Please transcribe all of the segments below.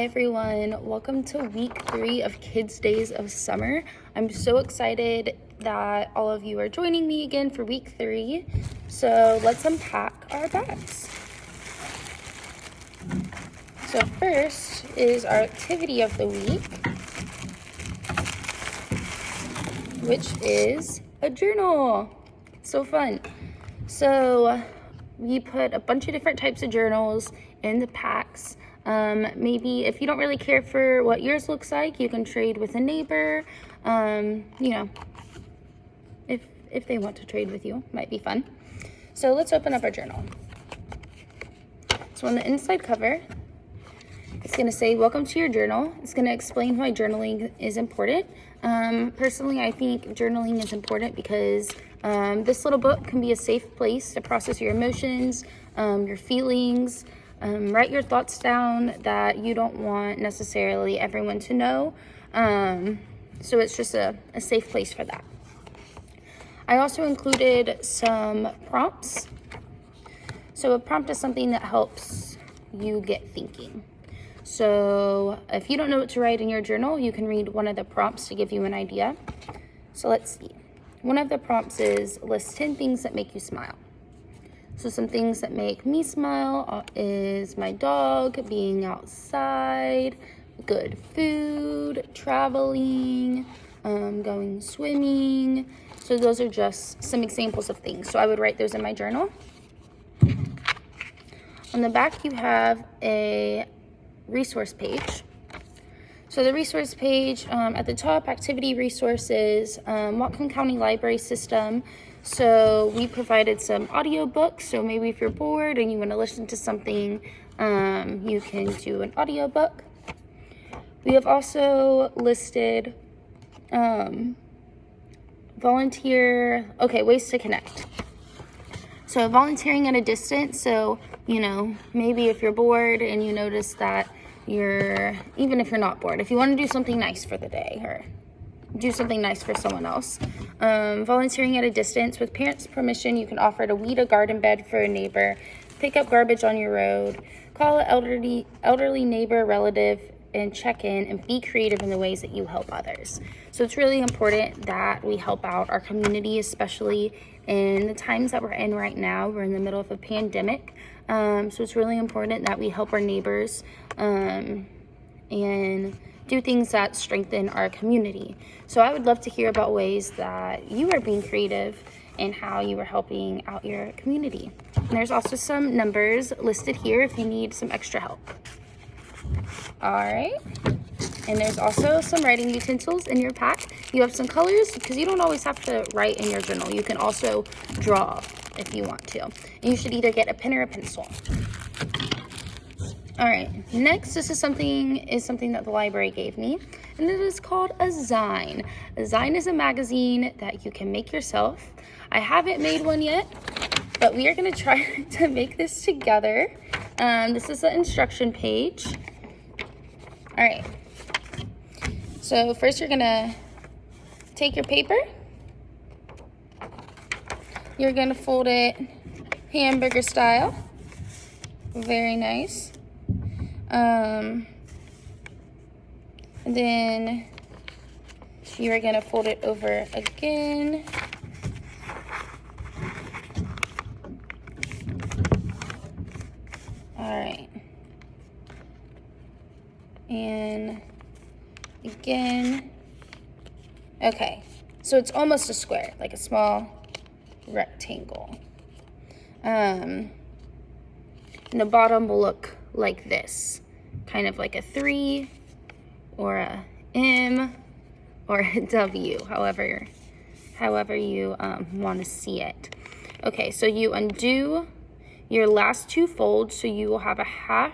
Hi everyone, welcome to week 3 of Kids Days of Summer. I'm so excited that all of you are joining me again for week 3. So let's unpack our bags. So first is our activity of the week, which is a journal. So fun. So we put a bunch of different types of journals in the packs. Maybe if you don't really care for what yours looks like, you can trade with a neighbor. If they want to trade with you, might be fun. So let's open up our journal. So on the inside cover, it's going to say, welcome to your journal. It's going to explain why journaling is important. Personally, I think journaling is important because this little book can be a safe place to process your emotions, your feelings, write your thoughts down that you don't want necessarily everyone to know. So it's just a safe place for that. I also included some prompts. So a prompt is something that helps you get thinking. So if you don't know what to write in your journal, you can read one of the prompts to give you an idea. So let's see. One of the prompts is list 10 things that make you smile. So some things that make me smile is my dog, being outside, good food, traveling, going swimming. So those are just some examples of things. So I would write those in my journal. On the back, you have a resource page. So the resource page at the top, activity resources, Whatcom County Library System. So we provided some audiobooks. So maybe if you're bored and you want to listen to something, you can do an audiobook. We have also listed ways to connect. So volunteering at a distance. So, maybe if you're bored and you notice that even if you're not bored, if you want to do something nice for the day or do something nice for someone else. Volunteering at a distance. With parents' permission, you can offer to weed a garden bed for a neighbor, pick up garbage on your road, call an elderly neighbor, relative, and check in and be creative in the ways that you help others. So it's really important that we help out our community, especially in the times that we're in right now. We're in the middle of a pandemic. So it's really important that we help our neighbors and do things that strengthen our community. So I would love to hear about ways that you are being creative and how you are helping out your community. And there's also some numbers listed here if you need some extra help. All right. And there's also some writing utensils in your pack. You have some colors because you don't always have to write in your journal. You can also draw if you want to. And you should either get a pen or a pencil. All right, next, this is something that the library gave me, and it is called a Zine. A Zine is a magazine that you can make yourself. I haven't made one yet, but we are going to try to make this together. This is the instruction page. All right, so first you're going to take your paper. You're going to fold it hamburger style. Very nice. And then you are going to fold it over again. All right. And again. Okay. So it's almost a square, like a small rectangle. And the bottom will look like this, kind of like a 3 or a M or a W, however you want to see it. Okay, so you undo your last 2 folds, so you will have a half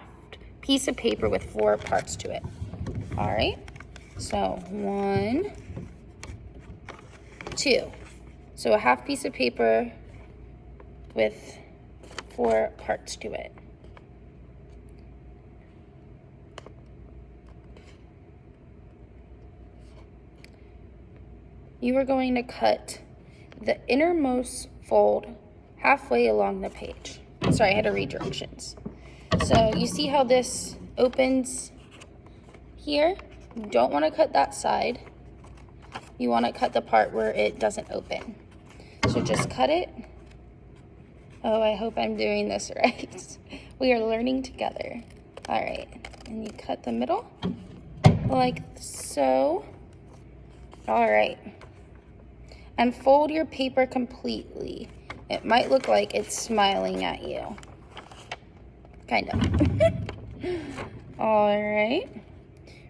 piece of paper with 4 parts to it. All right, so 1, 2. So a half piece of paper with 4 parts to it. You are going to cut the innermost fold halfway along the page. Sorry, I had to read directions. So you see how this opens here, you don't want to cut that side. You want to cut the part where it doesn't open. So just cut it. Oh, I hope I'm doing this right. We are learning together. All right, and you cut the middle like so. All right, and fold your paper completely. It might look like it's smiling at you. Kind of. All right,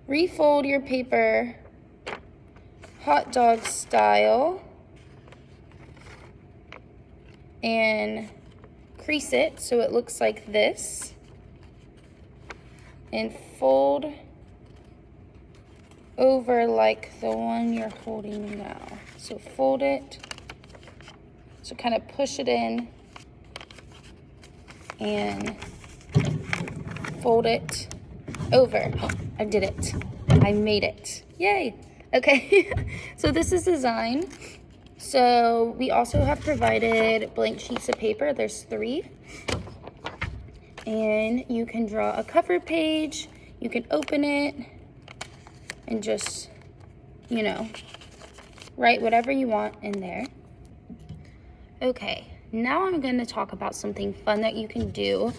refold your paper hot dog style and crease it so it looks like this, and fold over like the one you're holding now. So fold it, so kind of push it in and fold it over. Oh, I did it. I made it. Yay. Okay, so this is the Zine. So we also have provided blank sheets of paper. There's 3. And you can draw a cover page. You can open it and just, you know, write whatever you want in there. Okay, now I'm going to talk about something fun that you can do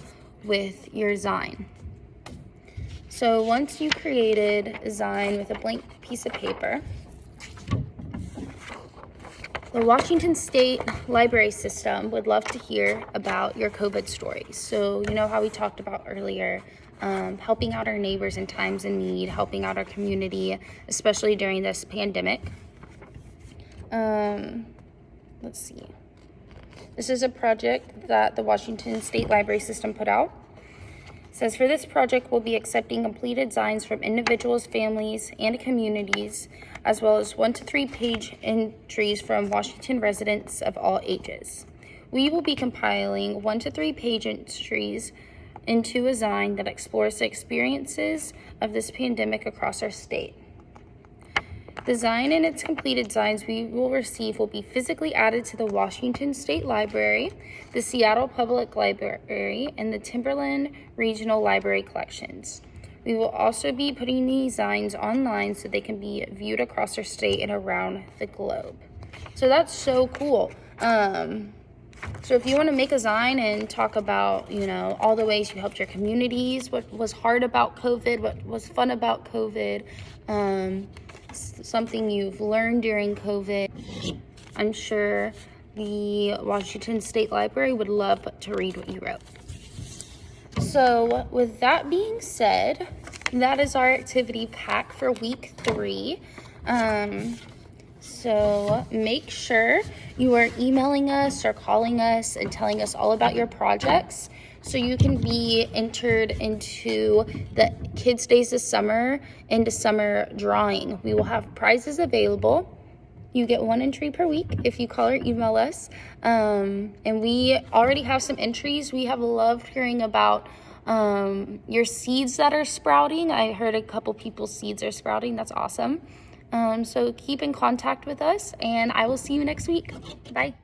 with your Zine. So once you created a Zine with a blank piece of paper, the Washington State Library System would love to hear about your COVID stories. So you know how we talked about earlier, helping out our neighbors in times of need, helping out our community, especially during this pandemic. Let's see. This is a project that the Washington State Library System put out. It says, for this project, we'll be accepting completed Zines from individuals, families, and communities, as well as 1 to 3 page entries from Washington residents of all ages. We will be compiling 1 to 3 page entries into a Zine that explores the experiences of this pandemic across our state. The Zine and its completed Zines we will receive will be physically added to the Washington State Library, the Seattle Public Library, and the Timberland Regional Library collections. We will also be putting these Zines online so they can be viewed across our state and around the globe. So that's so cool. So if you want to make a Zine and talk about, you know, all the ways you helped your communities, what was hard about COVID, what was fun about COVID, something you've learned during COVID, I'm sure the Washington State Library would love to read what you wrote. So with that being said, that is our activity pack for week 3. So make sure you are emailing us or calling us and telling us all about your projects so you can be entered into the Kids Days of Summer into summer drawing. We will have prizes available. You get 1 entry per week if you call or email us. And we already have some entries. We have loved hearing about your seeds that are sprouting. I heard a couple people's seeds are sprouting. That's awesome. So keep in contact with us, and I will see you next week. Bye.